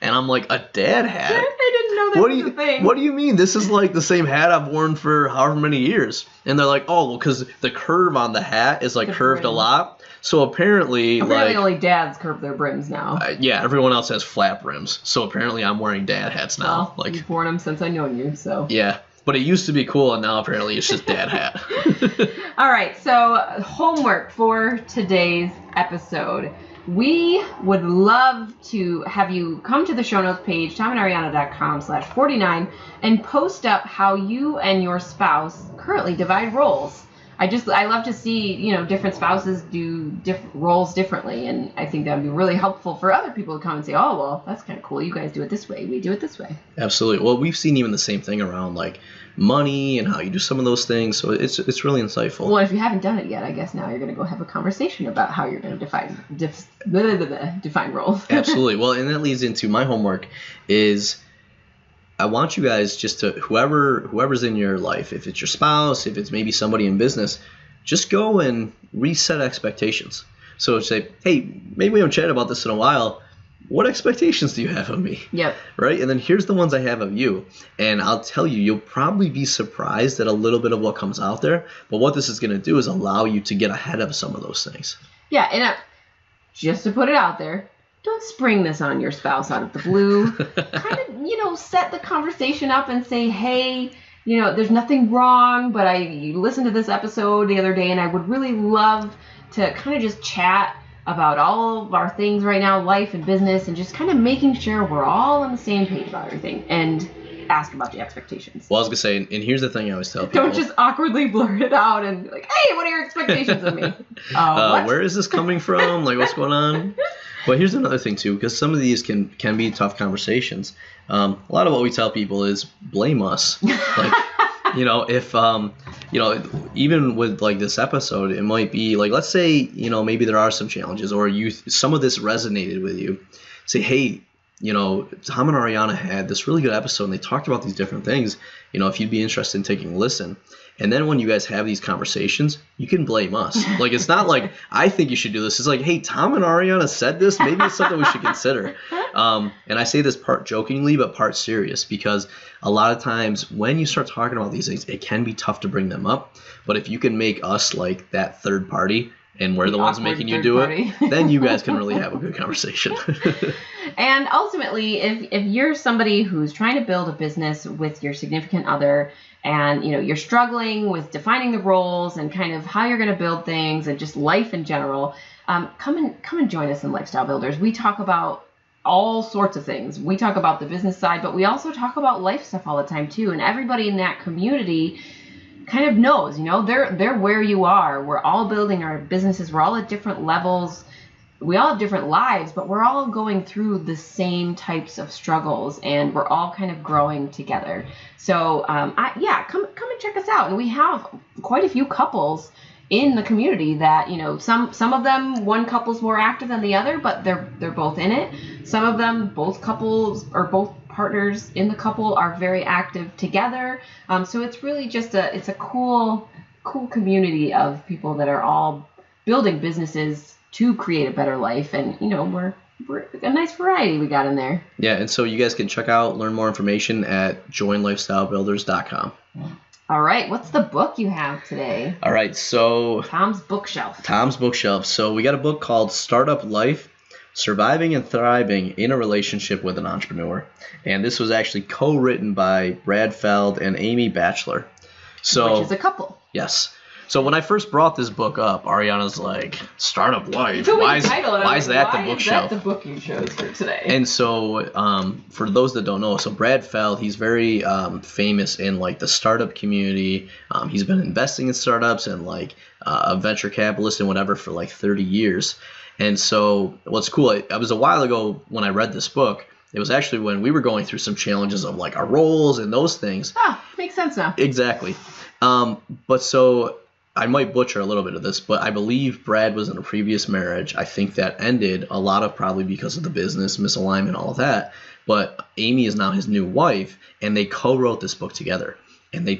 and I'm like, "A dad hat? I didn't know that was a thing. What do you mean? This is like the same hat I've worn for however many years." And they're like, "Oh, well, because the curve on the hat is like curved brim. a lot." So apparently only dads curve their brims now. Yeah, everyone else has flat brims. So apparently I'm wearing dad hats now. Well, you've worn them since I known you, so. Yeah, but it used to be cool, and now apparently it's just dad hat. All right, so homework for today's episode. We would love to have you come to the show notes page, tomandariana.com/49, and post up how you and your spouse currently divide roles. I love to see, different spouses do roles differently, and I think that would be really helpful for other people to come and say, oh, well, that's kind of cool. You guys do it this way. We do it this way. Absolutely. Well, we've seen even the same thing around like money and how you do some of those things, so it's really insightful. Well, if you haven't done it yet, I guess now you're going to go have a conversation about how you're going to define roles. Absolutely. Well, and that leads into my homework is I want you guys just to, whoever's in your life, if it's your spouse, if it's maybe somebody in business, just go and reset expectations. So say, hey, maybe we haven't chatted about this in a while. What expectations do you have of me? Yep. Right? And then here's the ones I have of you. And I'll tell you, you'll probably be surprised at a little bit of what comes out there. But what this is going to do is allow you to get ahead of some of those things. Yeah, and just to put it out there, don't spring this on your spouse out of the blue. Kind of, set the conversation up and say, hey, there's nothing wrong, but you listened to this episode the other day, and I would really love to kind of just chat about all of our things right now, life and business, and just kind of making sure we're all on the same page about everything, and ask about the expectations. Well, I was going to say, and here's the thing I always tell people. Don't just awkwardly blurt it out and be like, hey, what are your expectations of me? Where is this coming from? Like, what's going on? Well, here's another thing, too, because some of these can be tough conversations. A lot of what we tell people is blame us. Like, if, even with, like, this episode, it might be, like, let's say, maybe there are some challenges, or some of this resonated with you. Say, hey, Tom and Ariana had this really good episode, and they talked about these different things. If you'd be interested in taking a listen. And then when you guys have these conversations, you can blame us. Like, it's not like, I think you should do this. It's like, hey, Tom and Ariana said this. Maybe it's something we should consider. And I say this part jokingly, but part serious, because a lot of times when you start talking about these things, it can be tough to bring them up. But if you can make us like that third party, and we're the ones making you do it, then you guys can really have a good conversation. And ultimately, if you're somebody who's trying to build a business with your significant other, and you're struggling with defining the roles and kind of how you're going to build things and just life in general, come and join us in Lifestyle Builders. We talk about all sorts of things. We talk about the business side, but we also talk about life stuff all the time too. And everybody in that community kind of knows, they're where you are. We're all building our businesses. We're all at different levels. We all have different lives, but we're all going through the same types of struggles, and we're all kind of growing together. So, come and check us out. And we have quite a few couples in the community that, some of them, one couple's more active than the other, but they're both in it. Some of them, both couples or both partners in the couple are very active together. So it's really just it's a cool community of people that are all building businesses to create a better life. And, we're a nice variety we got in there. Yeah, and so you guys can learn more information at joinlifestylebuilders.com. All right, what's the book you have today? All right, so Tom's Bookshelf. So we got a book called Startup Life, Surviving and Thriving in a Relationship with an Entrepreneur. And this was actually co-written by Brad Feld and Amy Batchelor. Which is a couple. Yes. So when I first brought this book up, Ariana's like, Startup Life? Why is that the bookshelf? Why is that the book you chose for today? And so for those that don't know, so Brad Feld, he's very famous in like the startup community. He's been investing in startups and like a venture capitalist and whatever for like 30 years. And so what's cool, it was a while ago when I read this book, It was actually when we were going through some challenges of like our roles and those things. Oh, makes sense now. Exactly. But so I might butcher a little bit of this, but I believe Brad was in a previous marriage. I think that ended a lot of probably because of the business misalignment, all of that. But Amy is now his new wife, and they co-wrote this book together. And they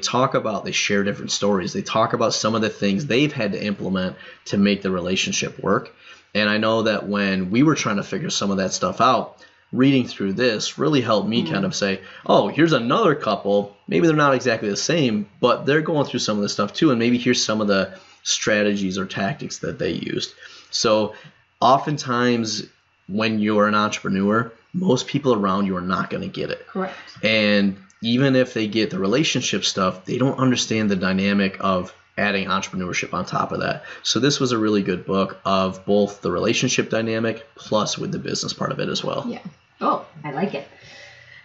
share different stories. They talk about some of the things they've had to implement to make the relationship work. And I know that when we were trying to figure some of that stuff out, reading through this really helped me kind of say, oh, here's another couple. Maybe they're not exactly the same, but they're going through some of this stuff too. And maybe here's some of the strategies or tactics that they used. So oftentimes when you're an entrepreneur, most people around you are not going to get it. Correct. And even if they get the relationship stuff, they don't understand the dynamic of adding entrepreneurship on top of that. So this was a really good book of both the relationship dynamic plus with the business part of it as well. Yeah. Oh, I like it.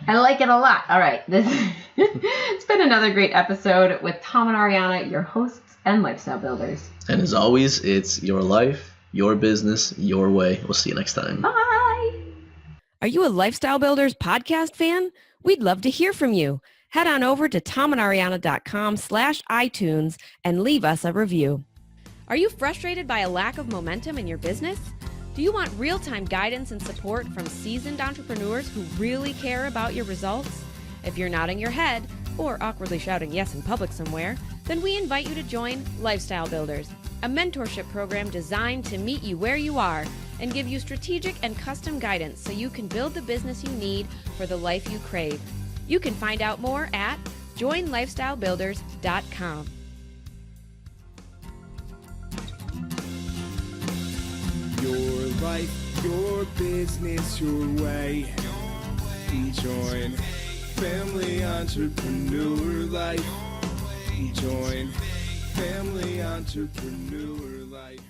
I like it a lot. All right. It's been another great episode with Tom and Ariana, your hosts and lifestyle builders. And as always, it's your life, your business, your way. We'll see you next time. Bye. Are you a Lifestyle Builders podcast fan? We'd love to hear from you. Head on over to tomandariana.com/iTunes and leave us a review. Are you frustrated by a lack of momentum in your business? Do you want real-time guidance and support from seasoned entrepreneurs who really care about your results? If you're nodding your head or awkwardly shouting yes in public somewhere, then we invite you to join Lifestyle Builders, a mentorship program designed to meet you where you are and give you strategic and custom guidance so you can build the business you need for the life you crave. You can find out more at joinlifestylebuilders.com. Your life, your business, your way. Join Family Entrepreneur Life. Join Family Entrepreneur Life.